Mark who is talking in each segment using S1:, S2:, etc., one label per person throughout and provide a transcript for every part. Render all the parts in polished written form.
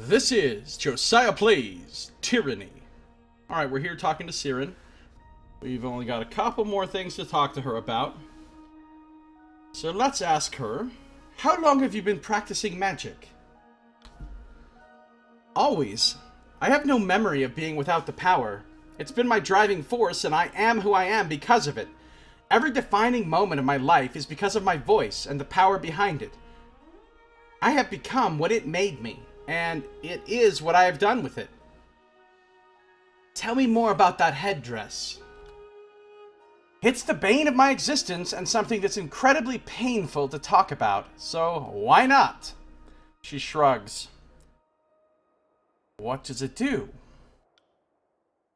S1: This is Josiah Plays Tyranny. Alright, we're here talking to Siren. We've only got a couple more things to talk to her about. So let's ask her, how long have you been practicing magic? Always. I have no memory of being without the power. It's been my driving force, and I am who I am because of it. Every defining moment of my life is because of my voice and the power behind it. I have become what it made me, and it is what I have done with it. Tell me more about that headdress. It's the bane of my existence and something that's incredibly painful to talk about, so why not? She shrugs. What does it do?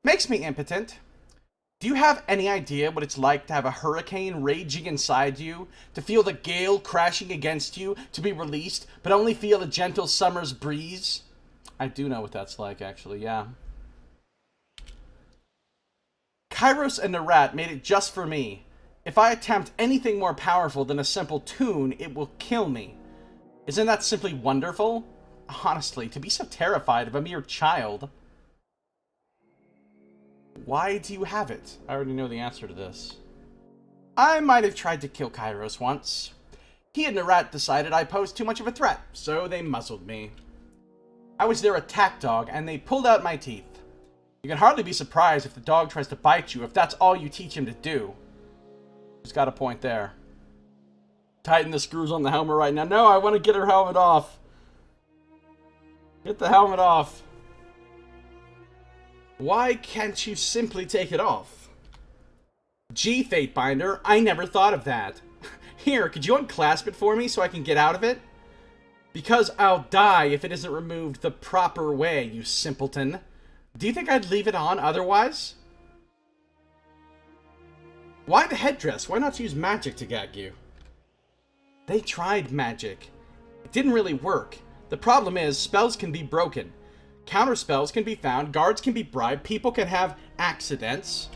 S1: Makes me impotent. Do you have any idea what it's like to have a hurricane raging inside you, to feel the gale crashing against you, to be released, but only feel a gentle summer's breeze? I do know what that's like, actually, yeah. Kairos and Nerat made it just for me. If I attempt anything more powerful than a simple tune, it will kill me. Isn't that simply wonderful? Honestly, to be so terrified of a mere child. Why do you have it? I already know the answer to this. I might have tried to kill Kairos once. He and Nerat decided I posed too much of a threat, so they muzzled me. I was their attack dog, and they pulled out my teeth. You can hardly be surprised if the dog tries to bite you if that's all you teach him to do. He's got a point there. Tighten the screws on the helmet right now. No, I want to get her helmet off. Get the helmet off. Why can't you simply take it off? Gee, Fatebinder, I never thought of that. Here, could you unclasp it for me so I can get out of it? Because I'll die if it isn't removed the proper way, you simpleton. Do you think I'd leave it on otherwise? Why the headdress? Why not use magic to gag you? They tried magic. It didn't really work. The problem is, spells can be broken. Counterspells can be found, guards can be bribed, people can have accidents.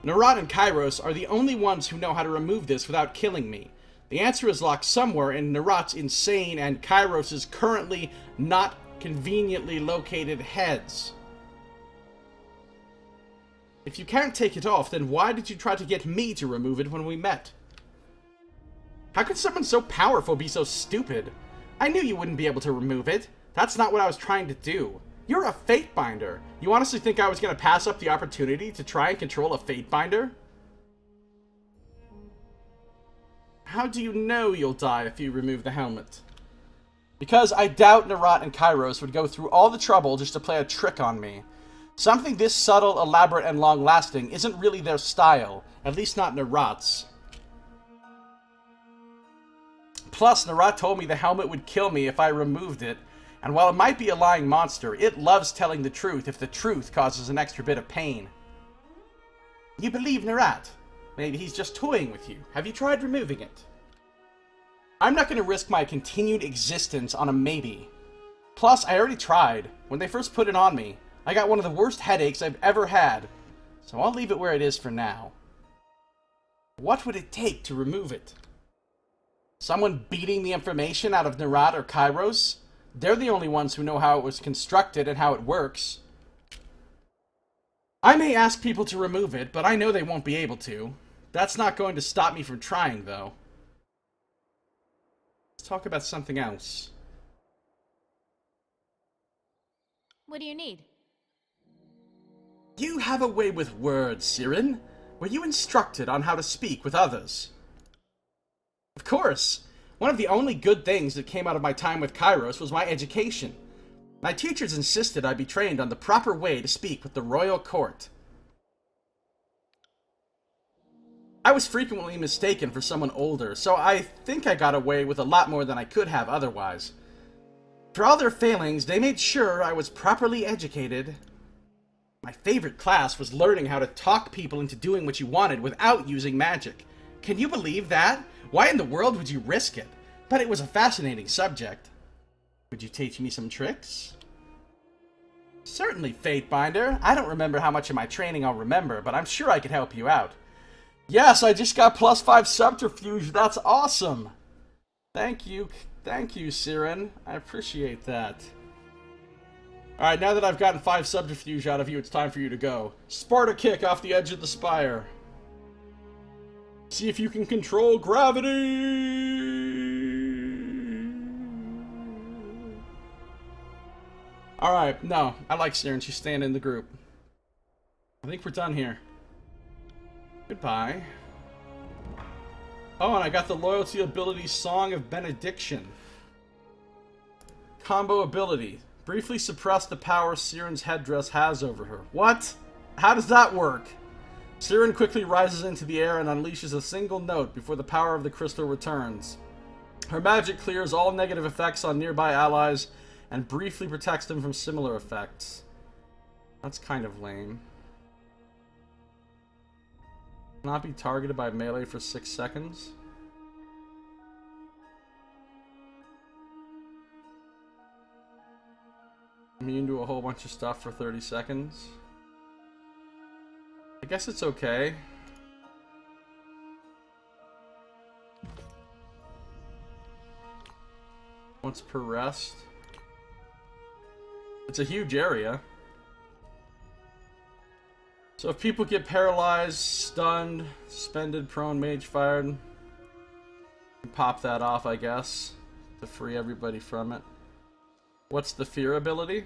S1: Nerat and Kairos are the only ones who know how to remove this without killing me. The answer is locked somewhere in Nerat's insane and Kairos' currently not conveniently located heads. If you can't take it off, then why did you try to get me to remove it when we met? How could someone so powerful be so stupid? I knew you wouldn't be able to remove it. That's not what I was trying to do. You're a Fatebinder. You honestly think I was going to pass up the opportunity to try and control a Fatebinder? How do you know you'll die if you remove the helmet? Because I doubt Nerat and Kairos would go through all the trouble just to play a trick on me. Something this subtle, elaborate, and long-lasting isn't really their style, at least not Nerat's. Plus, Nerat told me the helmet would kill me if I removed it, and while it might be a lying monster, it loves telling the truth if the truth causes an extra bit of pain. You believe Nerat? Maybe he's just toying with you. Have you tried removing it? I'm not going to risk my continued existence on a maybe. Plus, I already tried. When they first put it on me, I got one of the worst headaches I've ever had, so I'll leave it where it is for now. What would it take to remove it? Someone beating the information out of Nerat or Kairos? They're the only ones who know how it was constructed and how it works. I may ask people to remove it, but I know they won't be able to. That's not going to stop me from trying, though. Let's talk about something else.
S2: What do you need?
S1: You have a way with words, Siren. Were you instructed on how to speak with others? Of course. One of the only good things that came out of my time with Kairos was my education. My teachers insisted I be trained on the proper way to speak with the royal court. I was frequently mistaken for someone older, so I think I got away with a lot more than I could have otherwise. For all their failings, they made sure I was properly educated. My favorite class was learning how to talk people into doing what you wanted without using magic. Can you believe that? Why in the world would you risk it? But it was a fascinating subject. Would you teach me some tricks? Certainly, Fatebinder. I don't remember how much of my training I'll remember, but I'm sure I could help you out. Yes, I just got +5 subterfuge. That's awesome. Thank you, Siren. I appreciate that. Alright, now that I've gotten 5 subterfuge out of you, it's time for you to go. Sparta kick off the edge of the spire. See if you can control gravity! Alright, no. I like Siren. She's staying in the group. I think we're done here. Goodbye. Oh, and I got the loyalty ability Song of Benediction. Combo ability. Briefly suppress the power Siren's headdress has over her. What? How does that work? Siren quickly rises into the air and unleashes a single note before the power of the crystal returns. Her magic clears all negative effects on nearby allies and briefly protects them from similar effects. That's kind of lame. Not be targeted by melee for 6 seconds. Immune to a whole bunch of stuff for 30 seconds. I guess it's okay. Once per rest. It's a huge area. So if people get paralyzed, stunned, suspended, prone, mage fired, pop that off, I guess, to free everybody from it. What's the fear ability?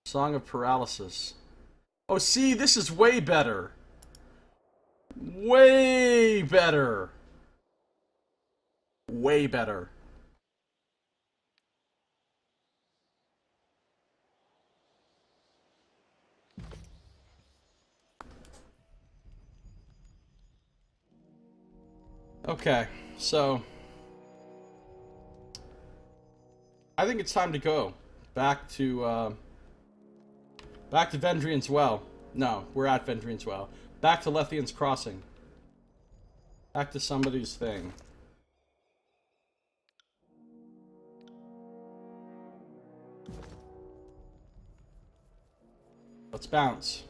S1: Song of Paralysis. Oh, see, this is way better. Way better. Way better. Okay, so I think it's time to go back to Vendrian's Well. No, we're at Vendrian's Well. Back to Lethian's Crossing. Back to somebody's thing. Let's bounce.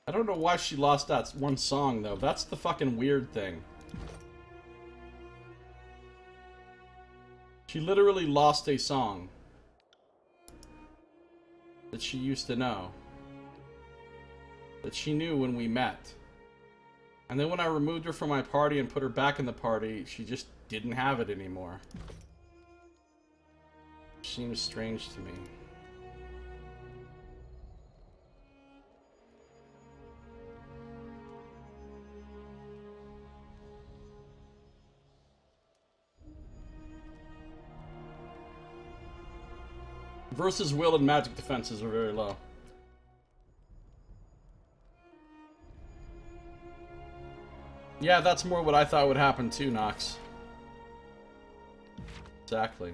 S1: I don't know why she lost that one song, though. That's the fucking weird thing. She literally lost a song that she used to know. That she knew when we met. And then when I removed her from my party and put her back in the party, she just didn't have it anymore. Seems strange to me. Versus will and magic defenses are very low. Yeah, that's more what I thought would happen too, Nox. Exactly.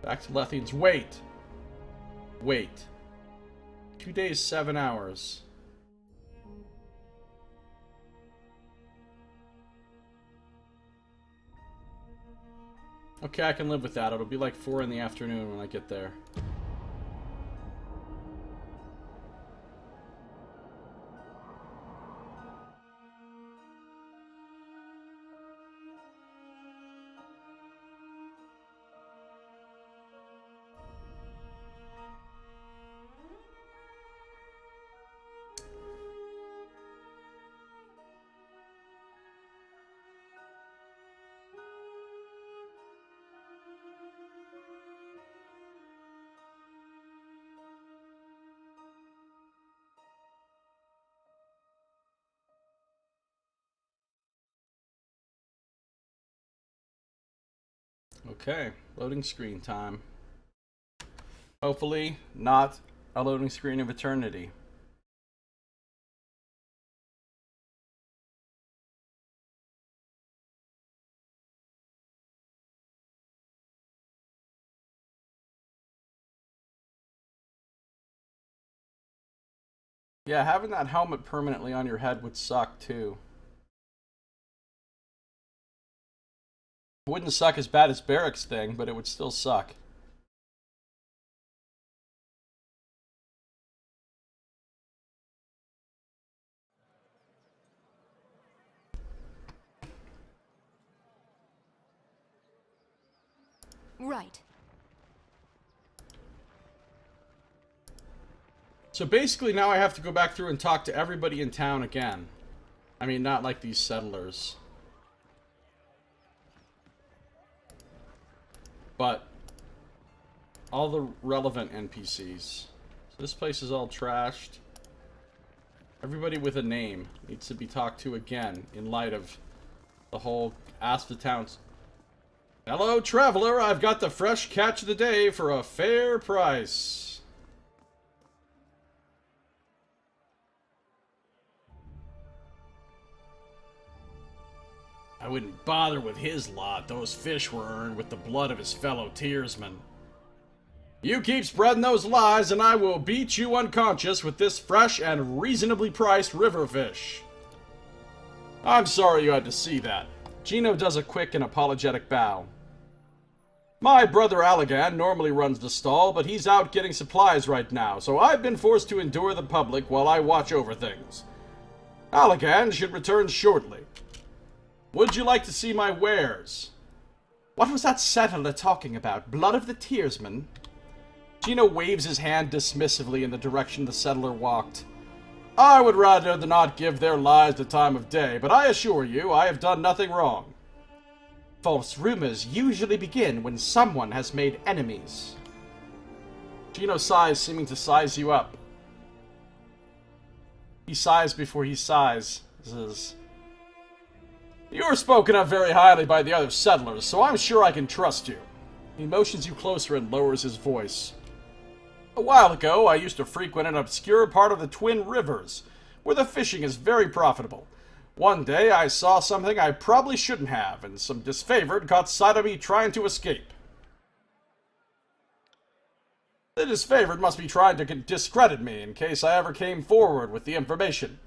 S1: Back to Lethian's. Wait! Wait. 2 days, 7 hours. Okay, I can live with that. It'll be like 4 in the afternoon when I get there. Okay, loading screen time. Hopefully, not a loading screen of eternity. Yeah, having that helmet permanently on your head would suck too. Wouldn't suck as bad as Barrack's thing, but it would still suck.
S2: Right.
S1: So basically now I have to go back through and talk to everybody in town again. I mean, not like these settlers. But all the relevant NPCs. So this place is all trashed. Everybody with a name needs to be talked to again in light of the whole ask the towns. Hello, traveler. I've got the fresh catch of the day for a fair price. I wouldn't bother with his lot. Those fish were earned with the blood of his fellow tearsmen. You keep spreading those lies and I will beat you unconscious with this fresh and reasonably priced river fish. I'm sorry you had to see that. Gino does a quick and apologetic bow. My brother Allagan normally runs the stall, but he's out getting supplies right now, so I've been forced to endure the public while I watch over things. Allagan should return shortly. Would you like to see my wares? What was that settler talking about? Blood of the tearsman? Gino waves his hand dismissively in the direction the settler walked. I would rather not give their lives the time of day, but I assure you I have done nothing wrong. False rumors usually begin when someone has made enemies. Gino sighs, seeming to size you up. He sighs before he sighs. Says, you are spoken of very highly by the other settlers, so I'm sure I can trust you. He motions you closer and lowers his voice. A while ago, I used to frequent an obscure part of the Twin Rivers, where the fishing is very profitable. One day, I saw something I probably shouldn't have, and some disfavored caught sight of me trying to escape. The disfavored must be trying to discredit me in case I ever came forward with the information.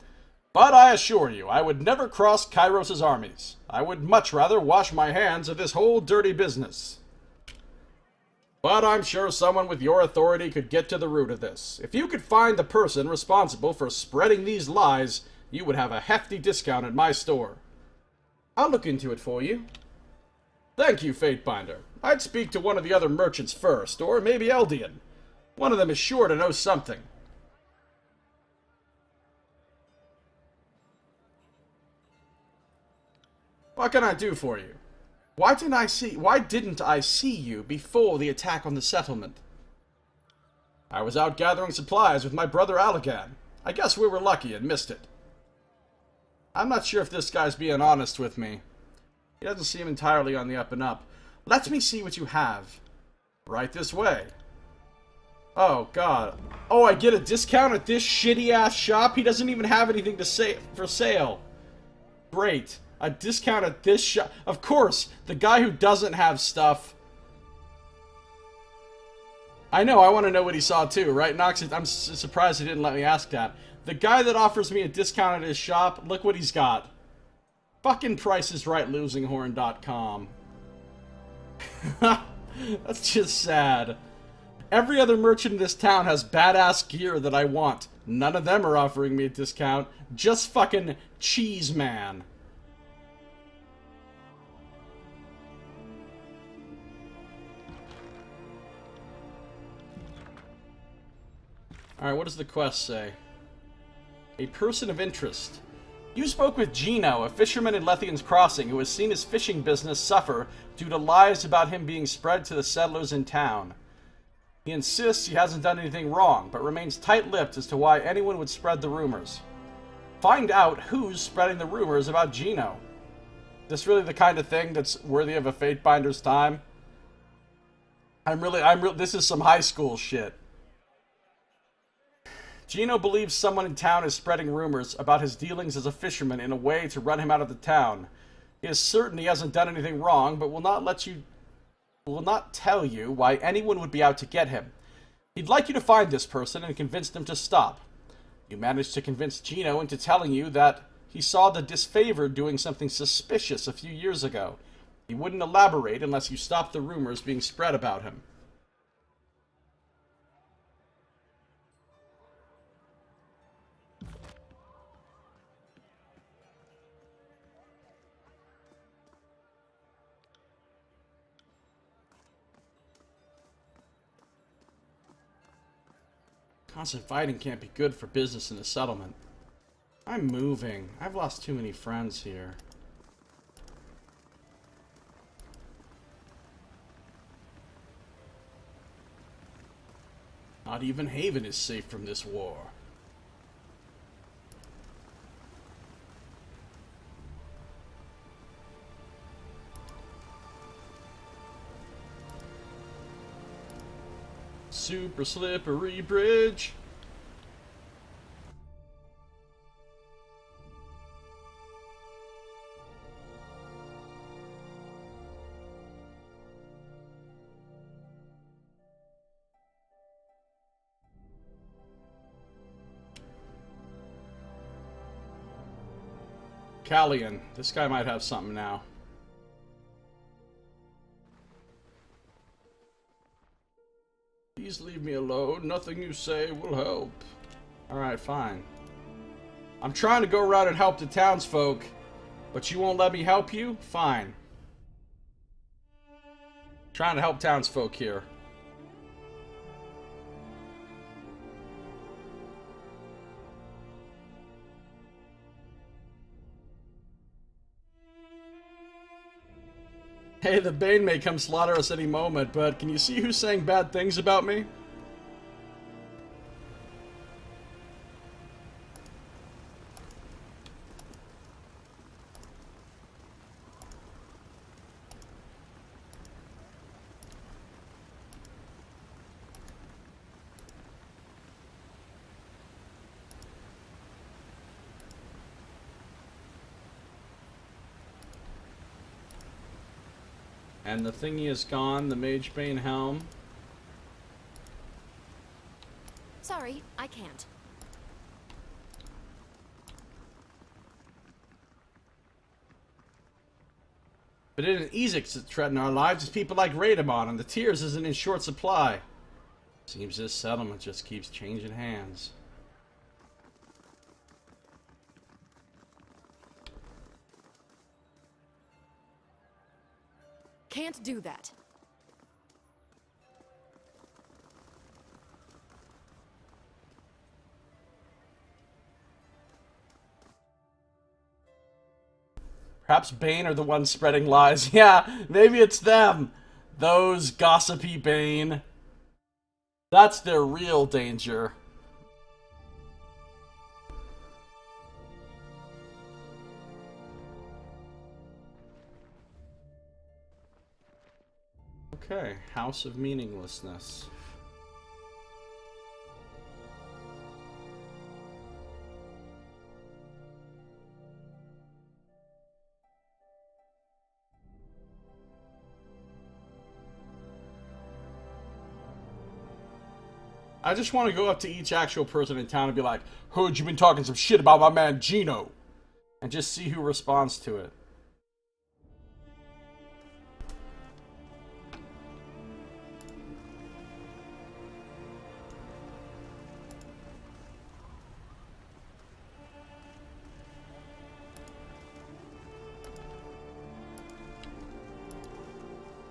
S1: But I assure you, I would never cross Kairos' armies. I would much rather wash my hands of this whole dirty business. But I'm sure someone with your authority could get to the root of this. If you could find the person responsible for spreading these lies, you would have a hefty discount at my store. I'll look into it for you. Thank you, Fatebinder. I'd speak to one of the other merchants first, or maybe Eldian. One of them is sure to know something. What can I do for you? Why didn't I see you before the attack on the settlement? I was out gathering supplies with my brother Allagan. I guess we were lucky and missed it. I'm not sure if this guy's being honest with me. He doesn't seem entirely on the up and up. Let me see what you have. Right this way. Oh, God. Oh, I get a discount at this shitty-ass shop? He doesn't even have anything to say for sale. Great. A discount at this shop. Of course, the guy who doesn't have stuff. I know, I want to know what he saw too, right, Nox? I'm surprised he didn't let me ask that. The guy that offers me a discount at his shop, look what he's got. Fucking Price is Right, losinghorn.com. That's just sad. Every other merchant in this town has badass gear that I want. None of them are offering me a discount. Just fucking Cheese Man. Alright, what does the quest say? A person of interest. You spoke with Gino, a fisherman in Lethian's Crossing, who has seen his fishing business suffer due to lies about him being spread to the settlers in town. He insists he hasn't done anything wrong, but remains tight-lipped as to why anyone would spread the rumors. Find out who's spreading the rumors about Gino. Is this really the kind of thing that's worthy of a Fatebinder's time? This is some high school shit. Gino believes someone in town is spreading rumors about his dealings as a fisherman in a way to run him out of the town. He is certain he hasn't done anything wrong, but will not tell you why anyone would be out to get him. He'd like you to find this person and convince them to stop. You managed to convince Gino into telling you that he saw the disfavored doing something suspicious a few years ago. He wouldn't elaborate unless you stopped the rumors being spread about him. Constant fighting can't be good for business in a settlement. I'm moving. I've lost too many friends here. Not even Haven is safe from this war. Super slippery bridge. Callian. This guy might have something now. Please leave me alone. Nothing you say will help. Alright, fine. I'm trying to go around and help the townsfolk, but you won't let me help you? Fine. Trying to help townsfolk here. Hey, the Bane may come slaughter us any moment, but can you see who's saying bad things about me? And the thingy is gone, the Mage Bane helm.
S2: Sorry, I can't.
S1: But it isn't easy to threaten our lives. It's people like Raidamon, and the tears isn't in short supply. Seems this settlement just keeps changing hands.
S2: Can't do that.
S1: Perhaps Bane are the ones spreading lies. Yeah, maybe it's them. Those gossipy Bane. That's their real danger. Okay, House of Meaninglessness. I just want to go up to each actual person in town and be like, heard you been talking some shit about my man Gino. And just see who responds to it.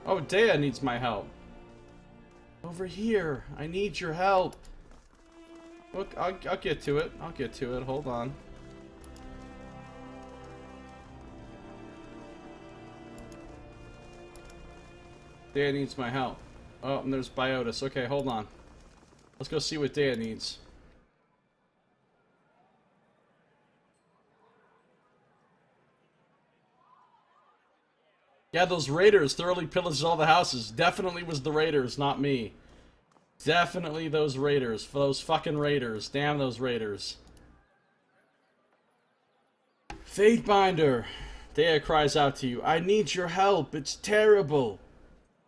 S1: Oh, Dea needs my help. Over here. I need your help. Look, I'll get to it. I'll get to it. Hold on. Dea needs my help. Oh, and there's Biotis. Okay, hold on. Let's go see what Dea needs. Yeah, those raiders thoroughly pillaged all the houses. Definitely was the raiders, not me. Definitely those raiders. Those fucking raiders. Damn those raiders. Fatebinder. Dea cries out to you. I need your help. It's terrible.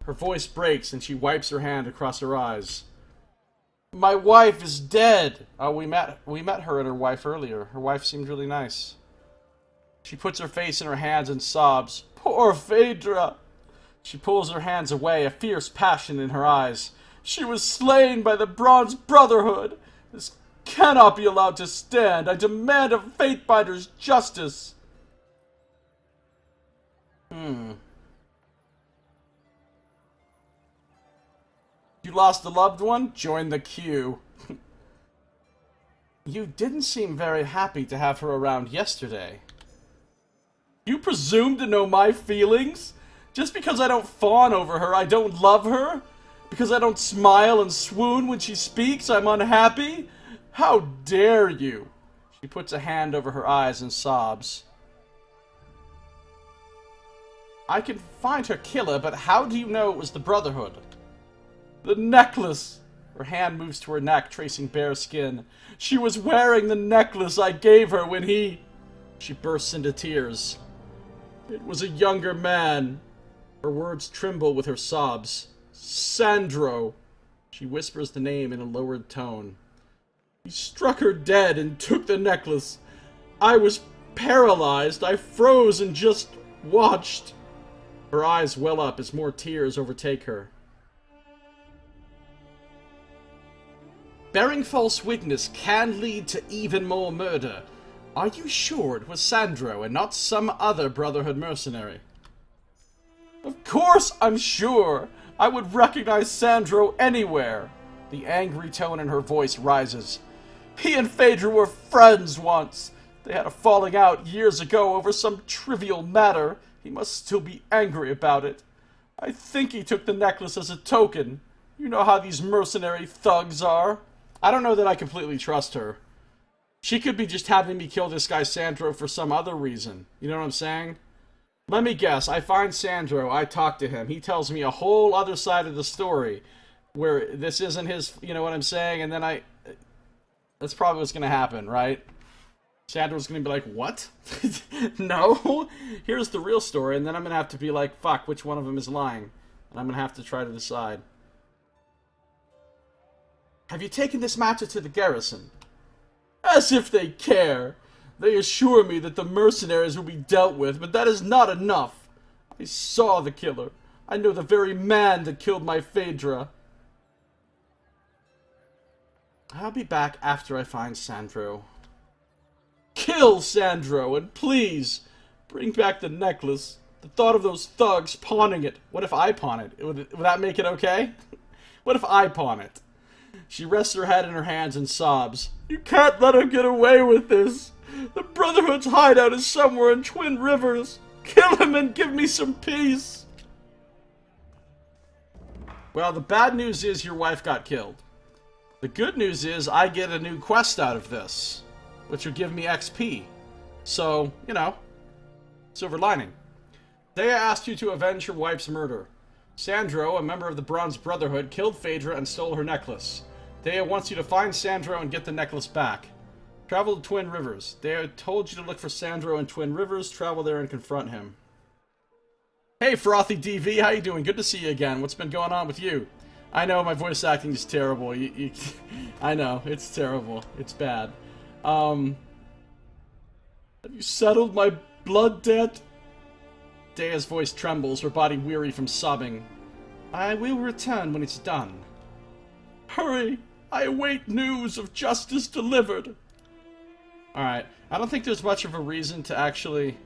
S1: Her voice breaks and she wipes her hand across her eyes. My wife is dead. Oh, we met her and her wife earlier. Her wife seemed really nice. She puts her face in her hands and sobs. Poor Phaedra. She pulls her hands away, a fierce passion in her eyes. She was slain by the Bronze Brotherhood. This cannot be allowed to stand. I demand of Fatebinder's justice. You lost a loved one? Join the queue. You didn't seem very happy to have her around yesterday. You presume to know my feelings? Just because I don't fawn over her, I don't love her? Because I don't smile and swoon when she speaks, I'm unhappy? How dare you? She puts a hand over her eyes and sobs. I can find her killer, but how do you know it was the Brotherhood? The necklace! Her hand moves to her neck, tracing bare skin. She was wearing the necklace I gave her when he... She bursts into tears. It was a younger man. Her words tremble with her sobs. Sandro. She whispers the name in a lowered tone. He struck her dead and took the necklace. I was paralyzed. I froze and just watched. Her eyes well up as more tears overtake her. Bearing false witness can lead to even more murder. Are you sure it was Sandro and not some other Brotherhood mercenary? Of course I'm sure! I would recognize Sandro anywhere! The angry tone in her voice rises. He and Phaedra were friends once. They had a falling out years ago over some trivial matter. He must still be angry about it. I think he took the necklace as a token. You know how these mercenary thugs are. I don't know that I completely trust her. She could be just having me kill this guy Sandro for some other reason. You know what I'm saying? Let me guess. I find Sandro. I talk to him. He tells me a whole other side of the story. Where this isn't his... You know what I'm saying? And then that's probably what's going to happen, right? Sandro's going to be like, what? No? Here's the real story. And then I'm going to have to be like, fuck, which one of them is lying? And I'm going to have to try to decide. Have you taken this matter to the garrison? As if they care. They assure me that the mercenaries will be dealt with, but that is not enough. I saw the killer. I know the very man that killed my Phaedra. I'll be back after I find Sandro. Kill Sandro, and please, bring back the necklace. The thought of those thugs pawning it. What if I pawn it? Would that make it okay? What if I pawn it? She rests her head in her hands and sobs. You can't let him get away with this. The Brotherhood's hideout is somewhere in Twin Rivers. Kill him and give me some peace. Well, the bad news is your wife got killed. The good news is I get a new quest out of this, which will give me XP. So, you know, silver lining. Dea asked you to avenge your wife's murder. Sandro, a member of the Bronze Brotherhood, killed Phaedra and stole her necklace. Dea wants you to find Sandro and get the necklace back. Travel to Twin Rivers. Dea told you to look for Sandro in Twin Rivers. Travel there and confront him. Hey, Frothy DV, how you doing? Good to see you again. What's been going on with you? I know my voice acting is terrible. I know, it's terrible. It's bad. Have you settled my blood debt? Dea's voice trembles, her body weary from sobbing. I will return when it's done. Hurry! I await news of justice delivered. Alright, I don't think there's much of a reason to actually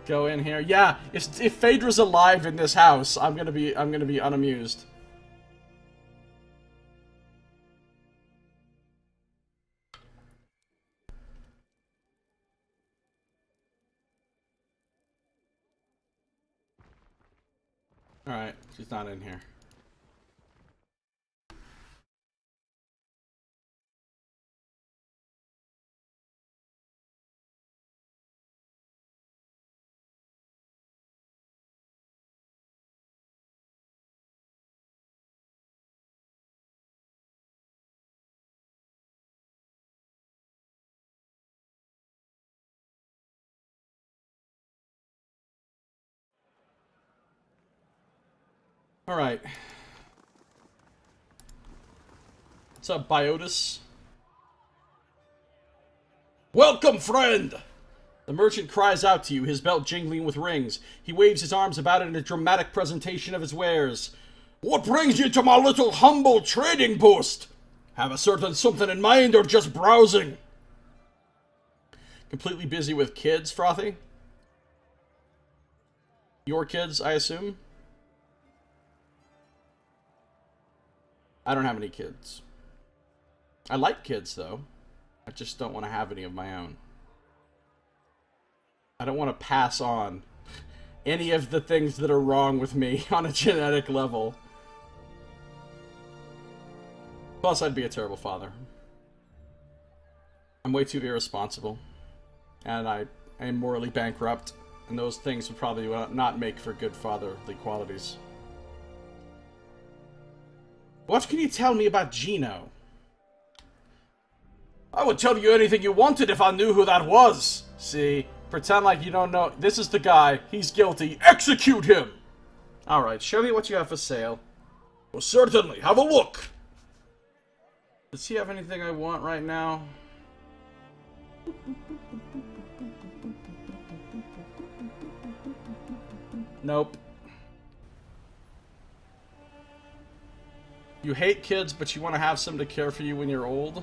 S1: go in here. Yeah, if Phaedra's alive in this house, I'm gonna be unamused. Alright, she's not in here. Alright. What's up, Biotis? Welcome, friend! The merchant cries out to you, his belt jingling with rings. He waves his arms about in a dramatic presentation of his wares. What brings you to my little humble trading post? Have a certain something in mind or just browsing? Completely busy with kids, Frothy? Your kids, I assume? I don't have any kids. I like kids, though. I just don't want to have any of my own. I don't want to pass on any of the things that are wrong with me on a genetic level. Plus, I'd be a terrible father. I'm way too irresponsible. And I am morally bankrupt. And those things would probably not make for good fatherly qualities. What can you tell me about Gino? I would tell you anything you wanted if I knew who that was. See? Pretend like you don't know. This is the guy. He's guilty. Execute him! Alright, show me what you have for sale. Well, certainly. Have a look. Does he have anything I want right now? Nope. You hate kids, but you want to have some to care for you when you're old?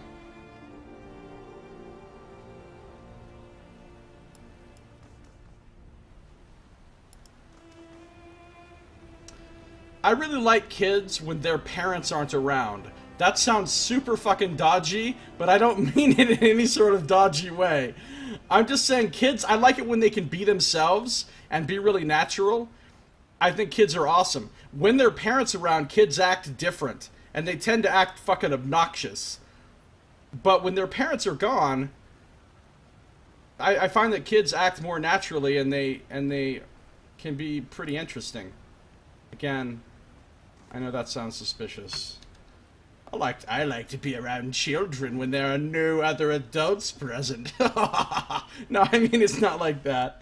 S1: I really like kids when their parents aren't around. That sounds super fucking dodgy, but I don't mean it in any sort of dodgy way. I'm just saying kids, I like it when they can be themselves and be really natural. I think kids are awesome. When their parents around, kids act different, and they tend to act fucking obnoxious. But when their parents are gone, I find that kids act more naturally, and they can be pretty interesting. Again, I know that sounds suspicious. I like to be around children when there are no other adults present. No, I mean, it's not like that.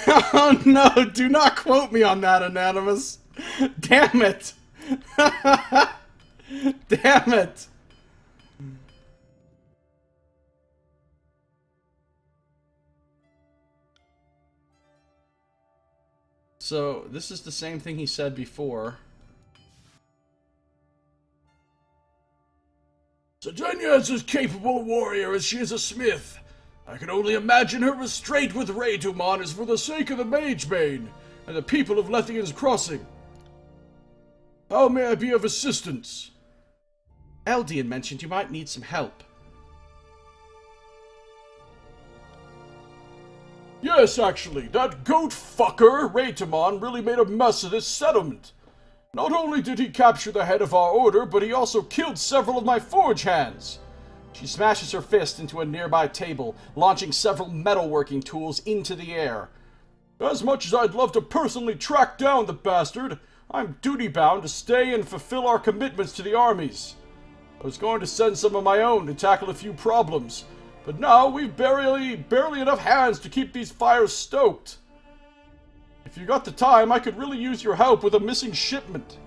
S1: Oh no, do not quote me on that, Anonymous. Damn it. Damn it. So, this is the same thing he said before. Sedania is as capable a warrior as she is a smith. I can only imagine her restraint with Raytumon is for the sake of the Magebane and the people of Lethian's Crossing. How may I be of assistance? Eldian mentioned you might need some help. Yes, actually, that goat fucker, Raytumon, really made a mess of this settlement. Not only did he capture the head of our order, but he also killed several of my forge hands. She smashes her fist into a nearby table, launching several metalworking tools into the air. As much as I'd love to personally track down the bastard, I'm duty-bound to stay and fulfill our commitments to the armies. I was going to send some of my own to tackle a few problems, but now we've barely enough hands to keep these fires stoked. If you got the time, I could really use your help with a missing shipment.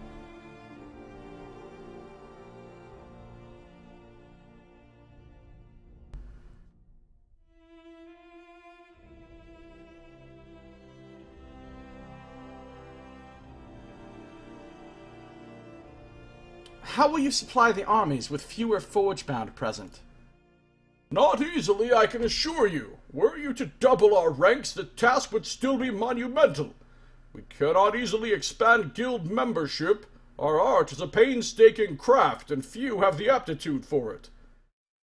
S1: How will you supply the armies with fewer forge-bound present? Not easily, I can assure you. Were you to double our ranks, the task would still be monumental. We cannot easily expand guild membership. Our art is a painstaking craft, and few have the aptitude for it.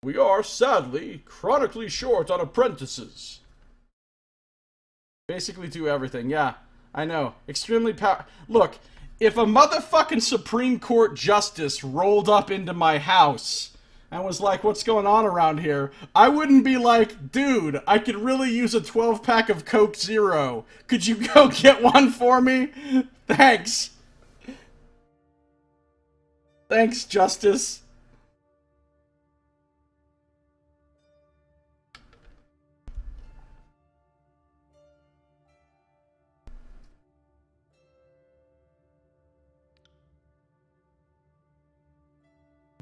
S1: We are, sadly, chronically short on apprentices. Basically do everything, yeah. I know. Extremely Look, if a motherfucking Supreme Court justice rolled up into my house and was like, what's going on around here? I wouldn't be like, dude, I could really use a 12-pack of Coke Zero. Could you go get one for me? Thanks. Thanks, Justice.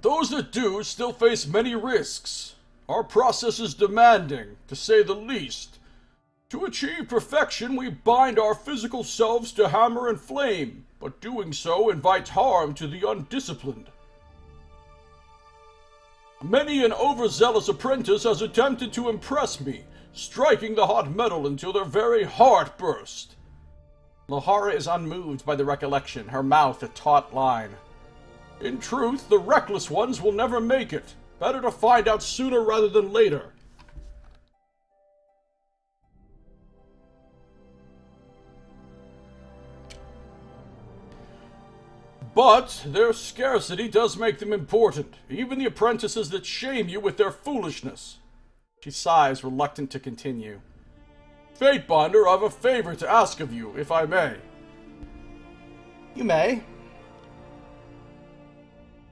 S3: Those that do still face many risks. Our process is demanding, to say the least. To achieve perfection, we bind our physical selves to hammer and flame, but doing so invites harm to the undisciplined. Many an overzealous apprentice has attempted to impress me, striking the hot metal until their very heart burst.
S1: Lohara is unmoved by the recollection, her mouth a taut line.
S3: In truth, the reckless ones will never make it. Better to find out sooner rather than later. But their scarcity does make them important, even the apprentices that shame you with their foolishness.
S1: She sighs, reluctant to continue.
S3: Fatebinder, I have a favor to ask of you, if I may.
S1: You may.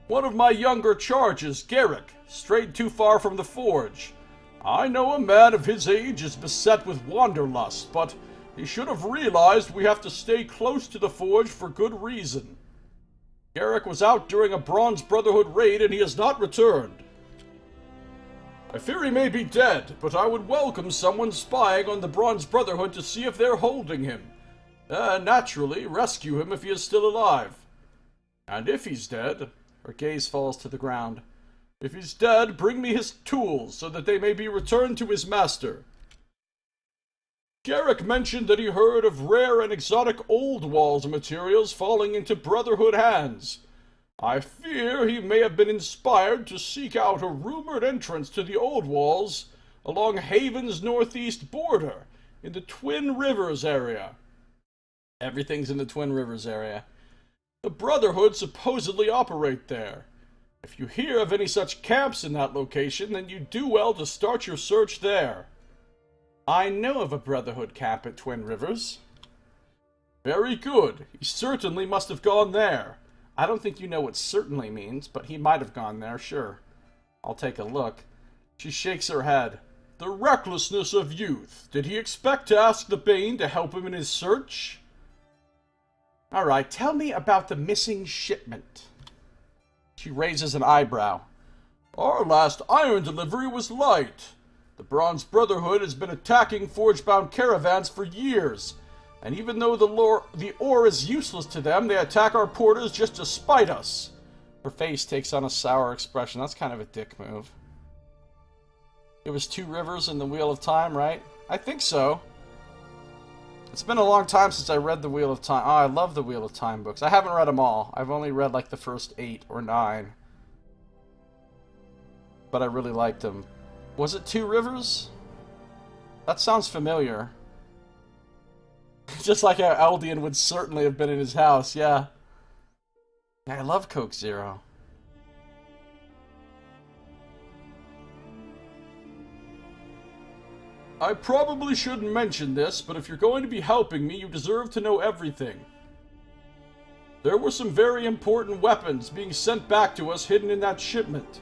S3: One of my younger charges, Garrick, strayed too far from the forge. I know a man of his age is beset with wanderlust, but he should have realized we have to stay close to the forge for good reason. Garrick was out during a Bronze Brotherhood raid and he has not returned. I fear he may be dead, but I would welcome someone spying on the Bronze Brotherhood to see if they're holding him. Naturally, rescue him if he is still alive. And if he's dead...
S1: Her gaze falls to the ground.
S3: If he's dead, bring me his tools, so that they may be returned to his master. Garrick mentioned that he heard of rare and exotic old walls materials falling into Brotherhood hands. I fear he may have been inspired to seek out a rumored entrance to the old walls along Haven's northeast border, in the Twin Rivers area.
S1: Everything's in the Twin Rivers area.
S3: The Brotherhood supposedly operate there. If you hear of any such camps in that location, then you do well to start your search there.
S1: I know of a Brotherhood camp at Twin Rivers.
S3: Very good. He certainly must have gone there.
S1: I don't think you know what certainly means, but he might have gone there, sure. I'll take a look. She shakes her head.
S3: The recklessness of youth. Did he expect to ask the Bane to help him in his search?
S1: All right, tell me about the missing shipment. She raises an eyebrow.
S3: Our last iron delivery was light. The Bronze Brotherhood has been attacking forge-bound caravans for years, and even though the ore is useless to them, they attack our porters just to spite us.
S1: Her face takes on a sour expression. That's kind of a dick move. It was 2 rivers in the Wheel of Time, right? I think so. It's been a long time since I read the Wheel of Time. Oh, I love the Wheel of Time books. I haven't read them all. I've only read like the first 8 or 9. But I really liked them. Was it 2 rivers? That sounds familiar. Just like how Eldian would certainly have been in his house, yeah. Yeah, I love Coke Zero.
S3: I probably shouldn't mention this, but if you're going to be helping me, you deserve to know everything. There were some very important weapons being sent back to us hidden in that shipment.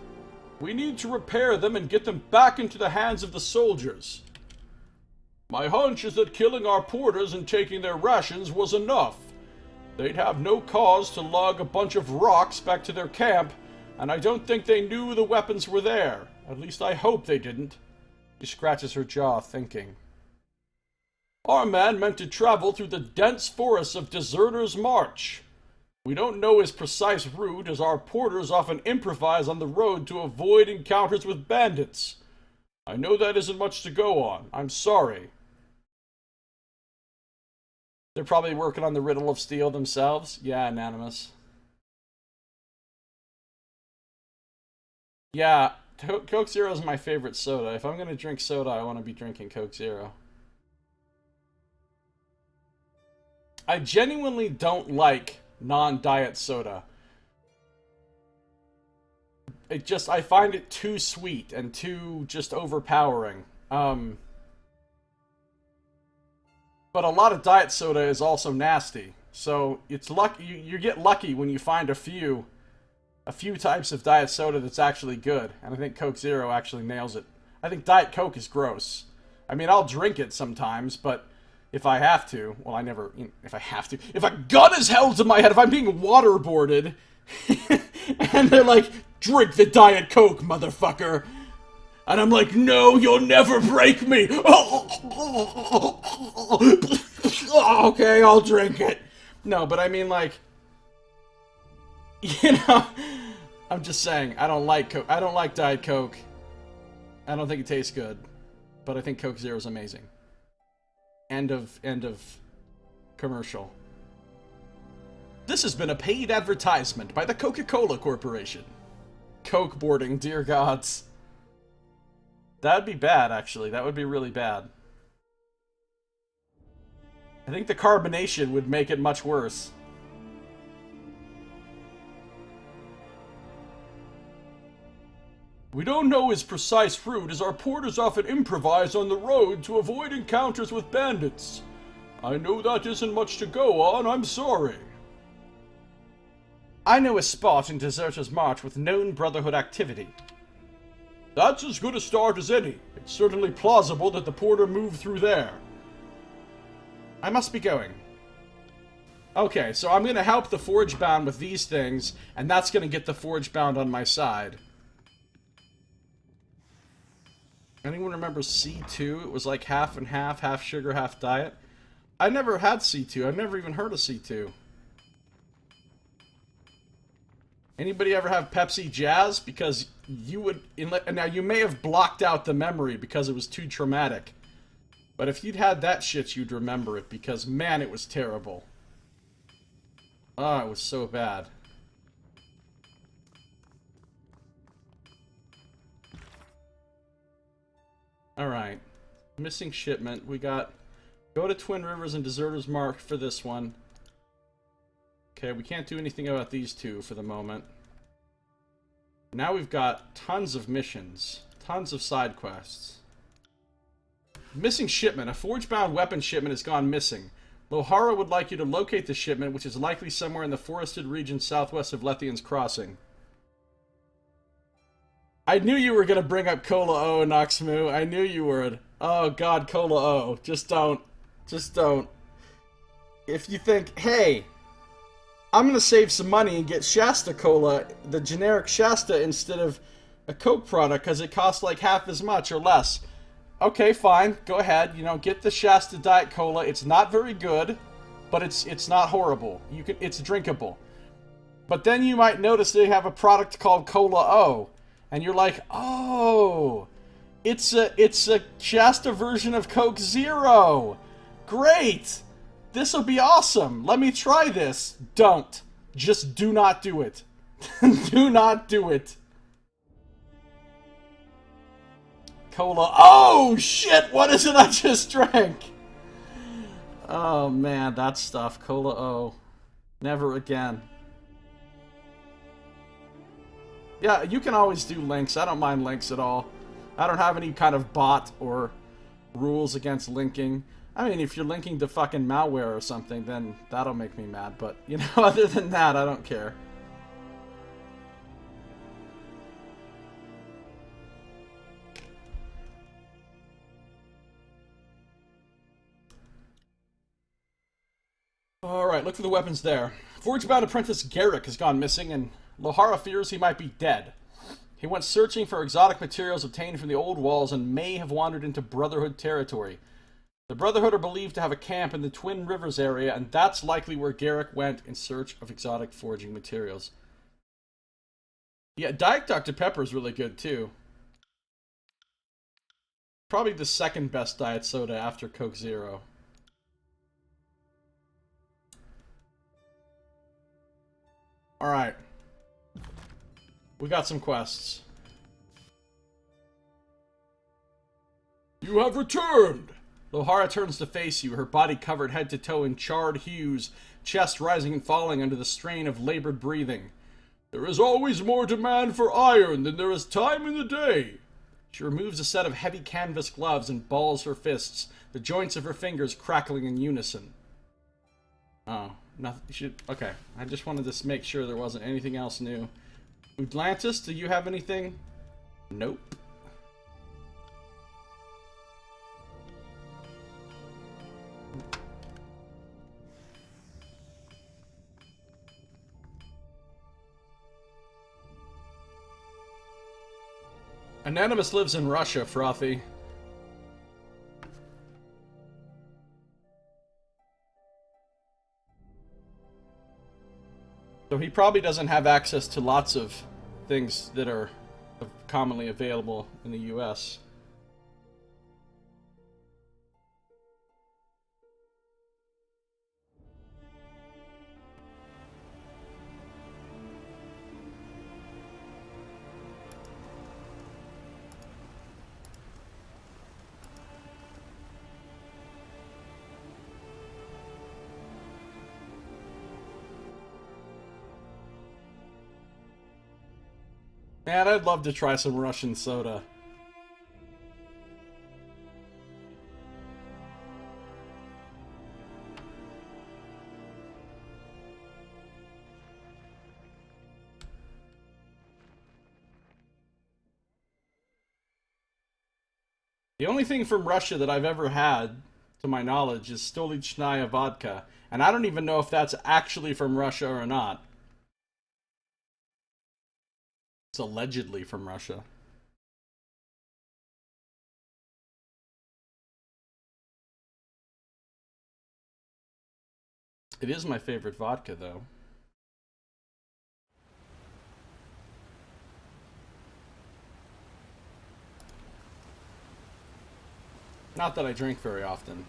S3: We need to repair them and get them back into the hands of the soldiers. My hunch is that killing our porters and taking their rations was enough. They'd have no cause to lug a bunch of rocks back to their camp, and I don't think they knew the weapons were there. At least I hope they didn't.
S1: She scratches her jaw, thinking.
S3: Our man meant to travel through the dense forests of Deserter's March. We don't know his precise route, as our porters often improvise on the road to avoid encounters with bandits. I know that isn't much to go on. I'm sorry.
S1: They're probably working on the Riddle of Steel themselves? Yeah, Anonymous. Yeah, Coke Zero is my favorite soda. If I'm going to drink soda, I want to be drinking Coke Zero. I genuinely don't like non-diet soda. I find it too sweet and too just overpowering. But a lot of diet soda is also nasty. So it's lucky you get lucky when you find a few types of diet soda that's actually good. And I think Coke Zero actually nails it. I think Diet Coke is gross. I mean, I'll drink it sometimes, but if I have to, well, I never, if I have to, if a gun is held to my head, if I'm being waterboarded, and they're like,
S3: drink the Diet Coke, motherfucker. And I'm like, no, you'll never break me. Okay, I'll drink it. No, but I mean, like, you know, I'm just saying, I don't like Coke. I don't like Diet Coke. I don't think it tastes good. But I think Coke Zero is amazing. End of commercial. This has been a paid advertisement by the Coca-Cola Corporation. Coke boarding, dear gods. That'd be bad, actually. That would be really bad. I think the carbonation would make it much worse. We don't know his precise route, as our porters often improvise on the road to avoid encounters with bandits. I know that isn't much to go on, I'm sorry. I know a spot in Deserter's March with known Brotherhood activity. That's as good a start as any. It's certainly plausible that the porter moved through there. I must be going. Okay, so I'm going to help the Forge Bound with these things, and that's going to get the Forge Bound on my side. Anyone remember C2? It was like half and half sugar, half diet. I never had C2. I've never even heard of C2. Anybody ever have Pepsi Jazz? Because you would... Now, you may have blocked out the memory because it was too traumatic. But if you'd had that shit, you'd remember it. Because, man, it was terrible. Oh, it was so bad. Alright. Missing shipment. We got... Go to Twin Rivers and Deserter's Mark for this one. Okay, we can't do anything about these two for the moment. Now we've got tons of missions. Tons of side quests. Missing shipment. A forge-bound weapon shipment has gone missing. Lohara would like you to locate the shipment, which is likely somewhere in the forested region southwest of Lethian's Crossing. I knew you were going to bring up Cola O, Noxmoo. I knew you would. Oh, God, Cola O. Just don't. Just don't. If you think, hey, I'm going to save some money and get Shasta Cola, the generic Shasta, instead of a Coke product because it costs like half as much or less. Okay, fine. Go ahead. You know, get the Shasta Diet Cola. It's not very good, but it's not horrible. It's drinkable. But then you might notice they have a product called Cola O. And you're like, oh, it's a Shasta version of Coke Zero. Great. This'll be awesome. Let me try this. Don't. Just do not do it. Do not do it. Cola. Oh, shit. What is it I just drank? Oh, man. That stuff. Cola O. Never again. Yeah, you can always do links. I don't mind links at all. I don't have any kind of bot or rules against linking. I mean, if you're linking to fucking malware or something, then that'll make me mad. But, you know, other than that, I don't care. Alright, look for the weapons there. Forge-bound apprentice Garrick has gone missing, and Lohara fears he might be dead. He went searching for exotic materials obtained from the old walls and may have wandered into Brotherhood territory. The Brotherhood are believed to have a camp in the Twin Rivers area, and that's likely where Garrick went in search of exotic forging materials. Yeah, Diet Dr. Pepper is really good, too. Probably the second best diet soda after Coke Zero. Alright. We got some quests. You have returned! Lohara turns to face you, her body covered head to toe in charred hues, chest rising and falling under the strain of labored breathing. There is always more demand for iron than there is time in the day. She removes a set of heavy canvas gloves and balls her fists, the joints of her fingers crackling in unison. Oh, nothing. Okay, I just wanted to make sure there wasn't anything else new. Atlantis, do you have anything? Nope.
S1: Anonymous lives in Russia, Frothy. So he probably doesn't have access to lots of things that are commonly available in the US. Man, I'd love to try some Russian soda. The only thing from Russia that I've ever had, to my knowledge, is Stolichnaya vodka. And I don't even know if that's actually from Russia or not. It's allegedly from Russia. It is my favorite vodka, though. Not that I drink very often.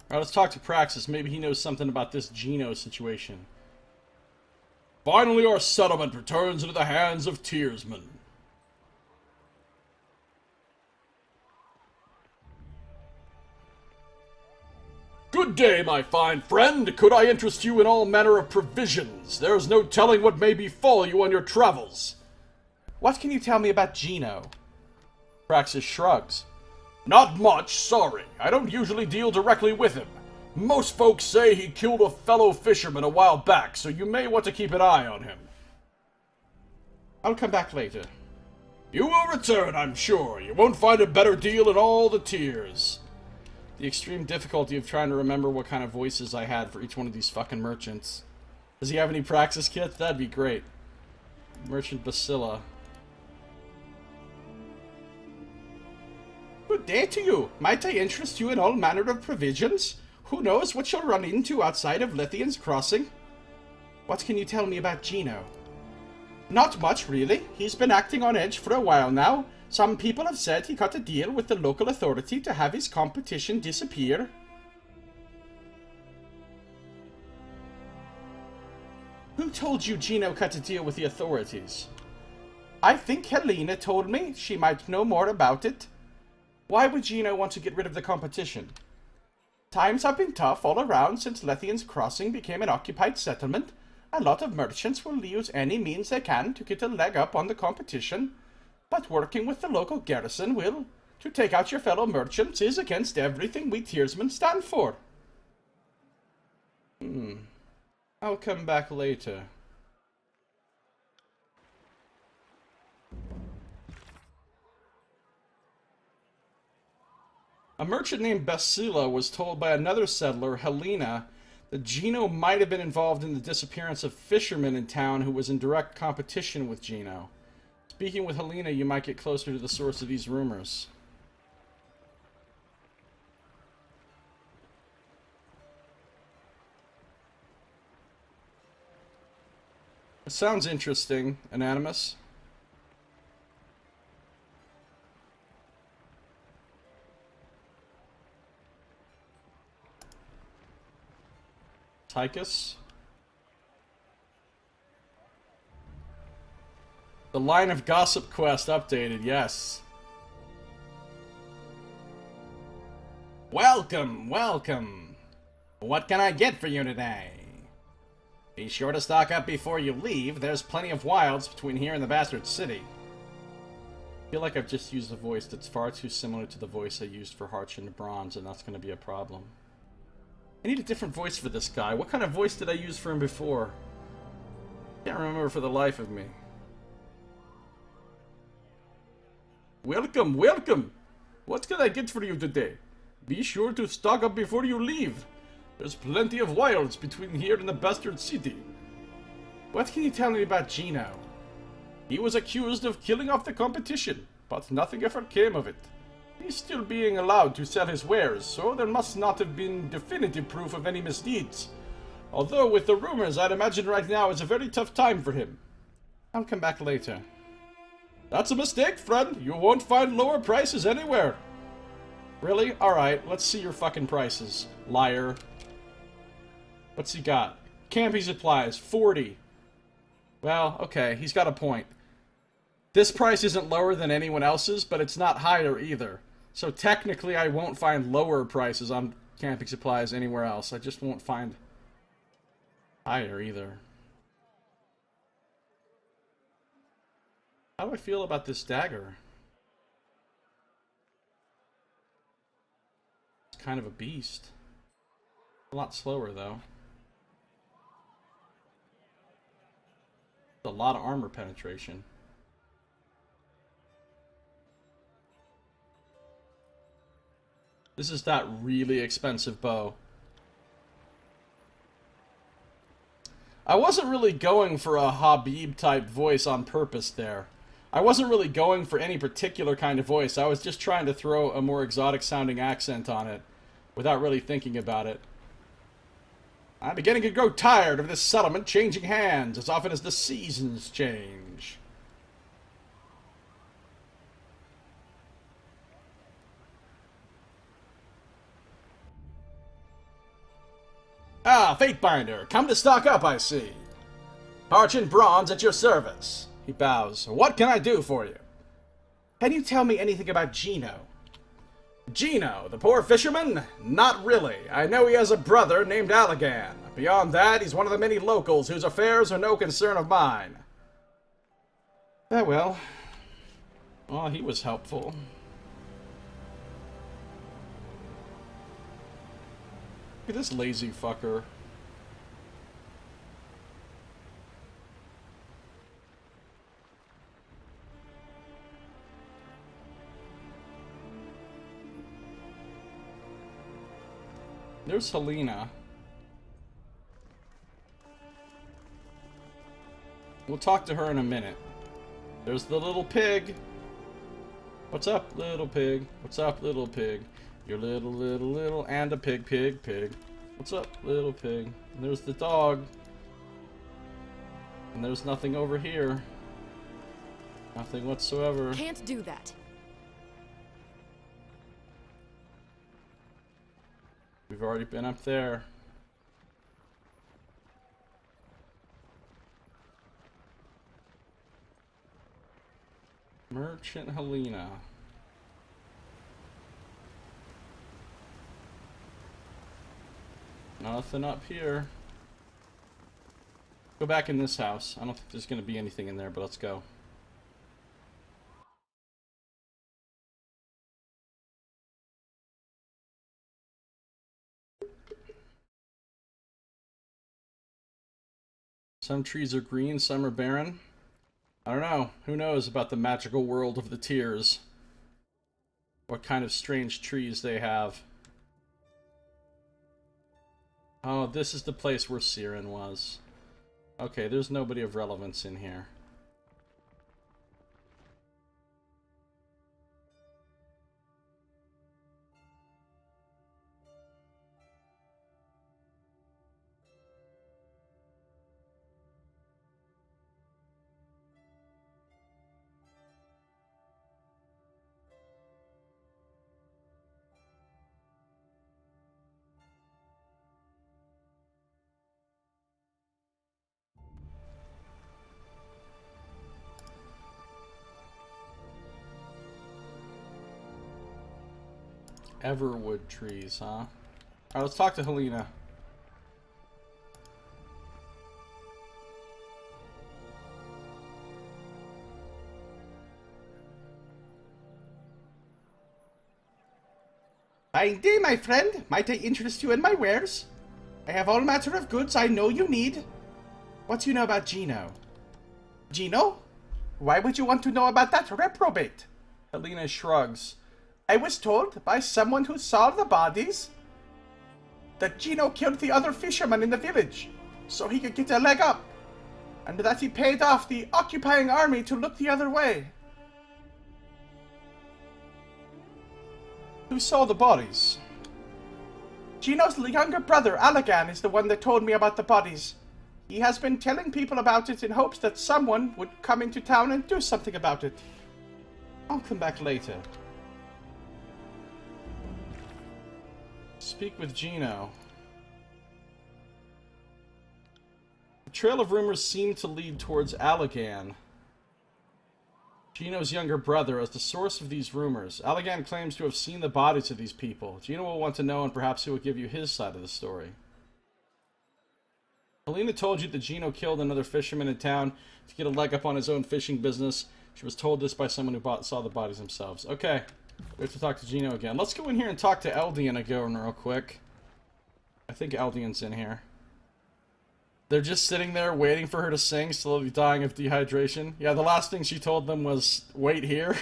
S1: Alright, let's talk to Praxis. Maybe he knows something about this Geno situation. Finally, our settlement returns into the hands of Tearsmen. Good day, my fine friend. Could I interest you in all manner of provisions? There is no telling what may befall you on your travels. What can you tell me about Geno? Praxis shrugs. Not much, sorry. I don't usually deal directly with him. Most folks say he killed a fellow fisherman a while back, so you may want to keep an eye on him. I'll come back later. You will return, I'm sure. You won't find a better deal in all the tiers. The extreme difficulty of trying to remember what kind of voices I had for each one of these fucking merchants. Does he have any Praxis kits? That'd be great. Merchant Basila. Good day to you. Might I interest you in all manner of provisions? Who knows what you'll run into outside of Lithian's Crossing? What can you tell me about Geno? Not much, really. He's been acting on edge for a while now. Some people have said he cut a deal with the local authority to have his competition disappear. Who told you Geno cut a deal with the authorities? I think Helena told me. She might know more about it. Why would Geno want to get rid of the competition? Times have been tough all around since Lethian's Crossing became an occupied settlement. A lot of merchants will use any means they can to get a leg up on the competition, but working with the local garrison to take out your fellow merchants is against everything we Tearsmen stand for. I'll come back later. A merchant named Basila was told by another settler, Helena, that Geno might have been involved in the disappearance of fishermen in town who was in direct competition with Geno. Speaking with Helena, you might get closer to the source of these rumors. It sounds interesting, Anonymous. Tychus. The line of gossip quest updated, yes. Welcome, welcome. What can I get for you today? Be sure to stock up before you leave. There's plenty of wilds between here and the Bastard City. I feel like I've just used a voice that's far too similar to the voice I used for Hearts and Bronze, and that's going to be a problem. I need a different voice for this guy. What kind of voice did I use for him before? Can't remember for the life of me. Welcome, welcome! What can I get for you today? Be sure to stock up before you leave. There's plenty of wilds between here and the Bastard City. What can you tell me about Gino? He was accused of killing off the competition, but nothing ever came of it. He's still being allowed to sell his wares, so there must not have been definitive proof of any misdeeds. Although with the rumors, I'd imagine right now is a very tough time for him. I'll come back later. That's a mistake, friend. You won't find lower prices anywhere. Really? Alright, let's see your fucking prices, liar. What's he got? Camping supplies, 40. Well, okay, he's got a point. This price isn't lower than anyone else's, but it's not higher either. So technically I won't find lower prices on camping supplies anywhere else. I just won't find higher either. How do I feel about this dagger? It's kind of a beast. A lot slower though. A lot of armor penetration. This is that really expensive bow. I wasn't really going for a Habib type voice on purpose there. I wasn't really going for any particular kind of voice. I was just trying to throw a more exotic sounding accent on it without really thinking about it. I'm beginning to grow tired of this settlement changing hands as often as the seasons change. Ah, Fatebinder, come to stock up, I see. Parchment bronze at your service. He bows. What can I do for you? Can you tell me anything about Gino? Gino, the poor fisherman? Not really. I know he has a brother named Allagan. Beyond that, he's one of the many locals whose affairs are no concern of mine. Well, he was helpful. Look at this lazy fucker. There's Helena. We'll talk to her in a minute. There's the little pig. What's up, little pig? What's up, little pig? You're little, and a pig. What's up, little pig? And there's the dog. And there's nothing over here. Nothing whatsoever.
S2: Can't do that.
S1: We've already been up there. Merchant Helena. Nothing up here. Go back in this house. I don't think there's going to be anything in there, but let's go. Some trees are green, some are barren. I don't know. Who knows about the magical world of the tears? What kind of strange trees they have. Oh, this is the place where Siren was. Okay, there's nobody of relevance in here. Everwood trees, huh? Alright, let's talk to Helena. Fine day, my friend. Might I interest you in my wares? I have all matter of goods I know you need. What do you know about Gino? Gino? Why would you want to know about that reprobate?
S3: Helena shrugs.
S1: I was told by someone who saw the bodies that Gino killed the other fisherman in the village so he could get a leg up, and that he paid off the occupying army to look the other way.
S3: Who saw the bodies?
S1: Gino's younger brother, Allagan, is the one that told me about the bodies. He has been telling people about it in hopes that someone would come into town and do something about it.
S3: I'll come back later. Speak with Gino. The trail of rumors seemed to lead towards Allagan, Gino's younger brother, as the source of these rumors. Allagan claims to have seen the bodies of these people. Gino will want to know, and perhaps he will give you his side of the story. Helena told you that Gino killed another fisherman in town to get a leg up on his own fishing business. She was told this by someone who saw the bodies themselves. Okay, we have to talk to Gino again. Let's go in here and talk to Eldian again real quick. I think Eldian's in here. They're just sitting there waiting for her to sing, slowly dying of dehydration. Yeah, the last thing she told them was, wait here.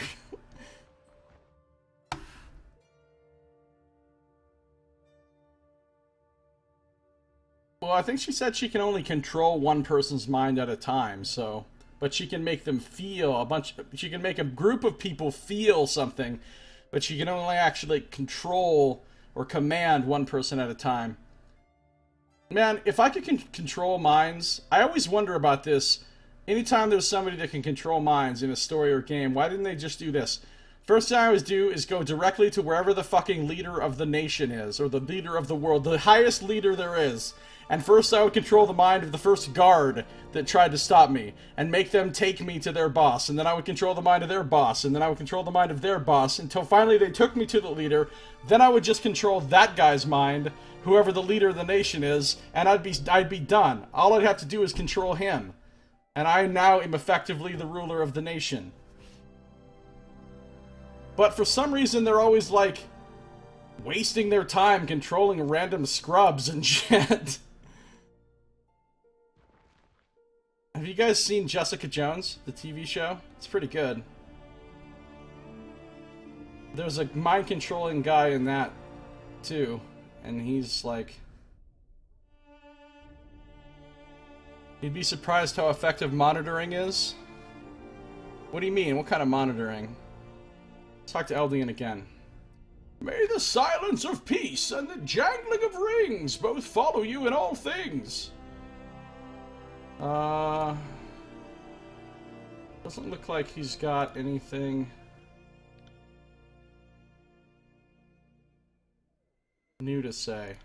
S3: Well, I think she said she can only control one person's mind at a time, so... But she can make them feel she can make a group of people feel something, but she can only actually control or command one person at a time. Man, if I could control minds, I always wonder about this. Anytime there's somebody that can control minds in a story or game, why didn't they just do this? First thing I always do is go directly to wherever the fucking leader of the nation is, or the leader of the world, the highest leader there is. And first I would control the mind of the first guard that tried to stop me, and make them take me to their boss, and then I would control the mind of their boss, and then I would control the mind of their boss, until finally they took me to the leader. Then I would just control that guy's mind, whoever the leader of the nation is, and I'd be done. All I'd have to do is control him. And I now am effectively the ruler of the nation. But for some reason they're always like wasting their time controlling random scrubs and shit. Have you guys seen Jessica Jones, the TV show? It's pretty good. There's a mind-controlling guy in that, too. And he's like... You'd be surprised how effective monitoring is? What do you mean? What kind of monitoring? Let's talk to Eldian again. May the silence of peace and the jangling of rings both follow you in all things. Doesn't look like he's got anything new to say.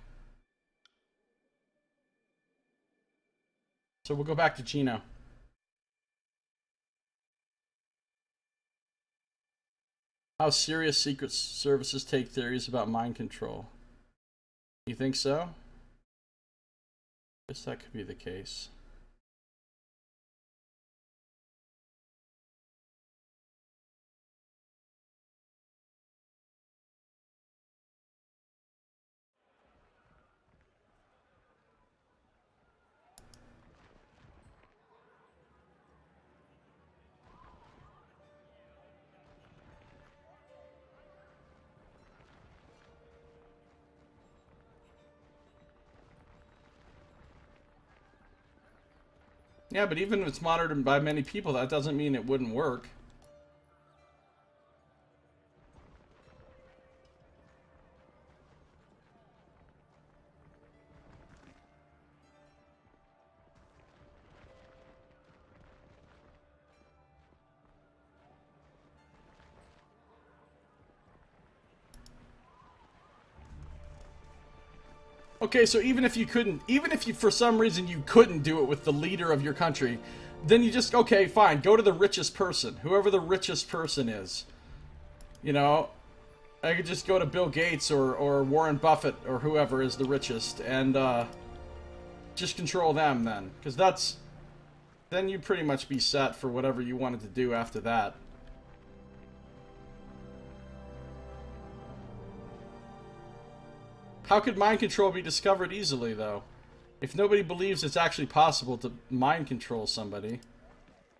S3: So we'll go back to Gino. How serious Secret Services take theories about mind control? You think so? Guess that could be the case. Yeah, but even if it's monitored by many people, that doesn't mean it wouldn't work. Okay, so even if you for some reason you couldn't do it with the leader of your country, then you just, okay, fine, go to the richest person, whoever the richest person is. You know, I could just go to Bill Gates or Warren Buffett or whoever is the richest and just control them then. Because then you'd pretty much be set for whatever you wanted to do after that.
S1: How could mind control be discovered easily, though? If nobody believes it's actually possible to mind control somebody.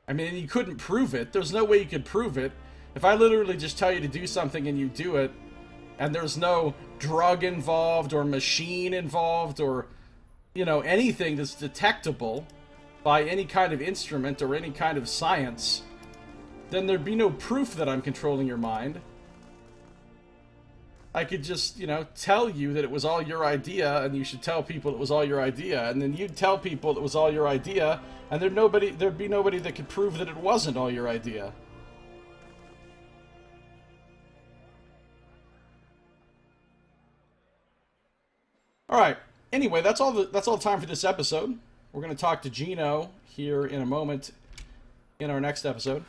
S1: I mean, you couldn't prove it. There's no way you could prove it. If I literally just tell you to do something and you do it, and there's no drug involved or machine involved or, you know, anything that's detectable by any kind of instrument or any kind of science, then there'd be no proof that I'm controlling your mind. I could just, you know, tell you that it was all your idea, and you should tell people it was all your idea, and then you'd tell people it was all your idea, and there'd be nobody that could prove that it wasn't all your idea. All right. Anyway, that's all the time for this episode. We're going to talk to Gino here in a moment in our next episode.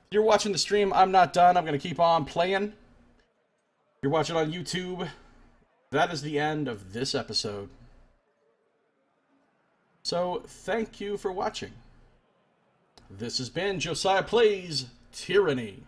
S1: If you're watching the stream, I'm not done. I'm going to keep on playing. You're watching on YouTube. That is the end of this episode. So, thank you for watching. This has been Josiah Plays Tyranny.